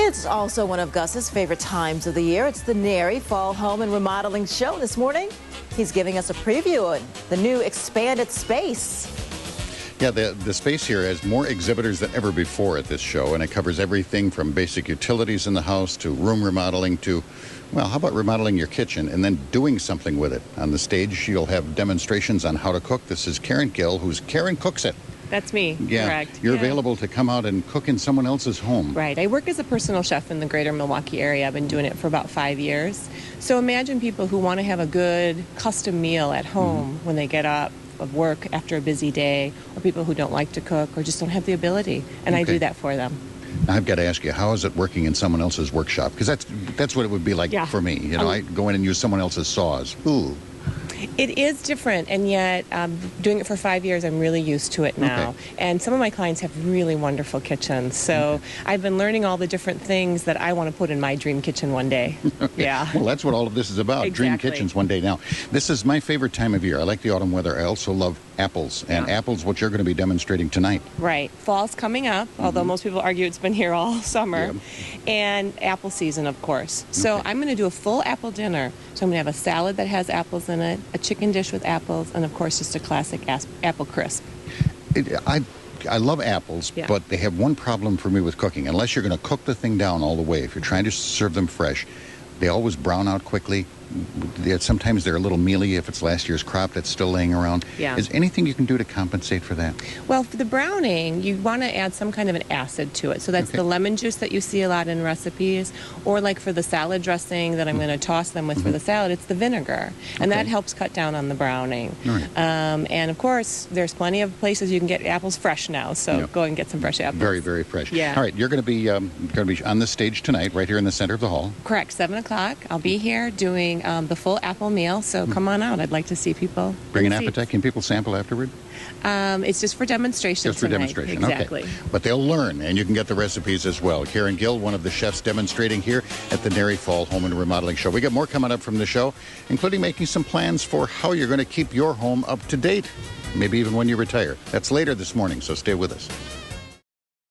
It's also one of Gus's favorite times of the year. It's the NARI Fall Home and Remodeling Show. This morning, he's giving us a preview of the new expanded space. Yeah, the space here has more exhibitors than ever before at this show, and it covers everything from basic utilities in the house to room remodeling to, well, how about remodeling your kitchen and then doing something with it? On the stage, you'll have demonstrations on how to cook. This is Karen Gill, who's Karen Cooks It. That's me, yeah, correct. You're available to come out and cook in someone else's home. Right. I work as a personal chef in the greater Milwaukee area. I've been doing it for about 5 years. So imagine people who want to have a good custom meal at home when they get up of work after a busy day, or people who don't like to cook or just don't have the ability. And I do that for them. Now, I've got to ask you, how is it working in someone else's workshop? Because that's what it would be like for me. You know, I go in and use someone else's saws. Ooh. It is different, and yet doing it for 5 years, I'm really used to it now. Okay. And some of my clients have really wonderful kitchens, so I've been learning all the different things that I want to put in my dream kitchen one day. Yeah. Well, that's what all of this is about, dream kitchens one day. Now, this is my favorite time of year. I like the autumn weather. I also love apples, and apples, what you're going to be demonstrating tonight. Right. Fall's coming up, although most people argue it's been here all summer, and apple season, of course. So I'm going to do a full apple dinner. So I'm going to have a salad that has apples in it, a chicken dish with apples, and of course just a classic apple crisp. I love apples, but they have one problem for me with cooking. Unless you're going to cook the thing down all the way, if you're trying to serve them fresh, they always brown out quickly. Sometimes they're a little mealy if it's last year's crop that's still laying around. Yeah. Is anything you can do to compensate for that? Well, for the browning, you want to add some kind of an acid to it. So that's the lemon juice that you see a lot in recipes, or like for the salad dressing that I'm going to toss them with for the salad, it's the vinegar. And that helps cut down on the browning. Right. And of course, there's plenty of places you can get apples fresh now, so go and get some fresh apples. Very, very fresh. Yeah. All right, you're going to be on the stage tonight, right here in the center of the hall. Correct, 7 o'clock. I'll be here doing the full apple meal, so come on out. I'd like to see people. Bring an appetite. Can people sample afterward? It's just for demonstration. Just for demonstration, exactly. Okay. But they'll learn, and you can get the recipes as well. Karen Gill, one of the chefs demonstrating here at the NARI Fall Home and Remodeling Show. We got more coming up from the show, including making some plans for how you're going to keep your home up to date, maybe even when you retire. That's later this morning, so stay with us.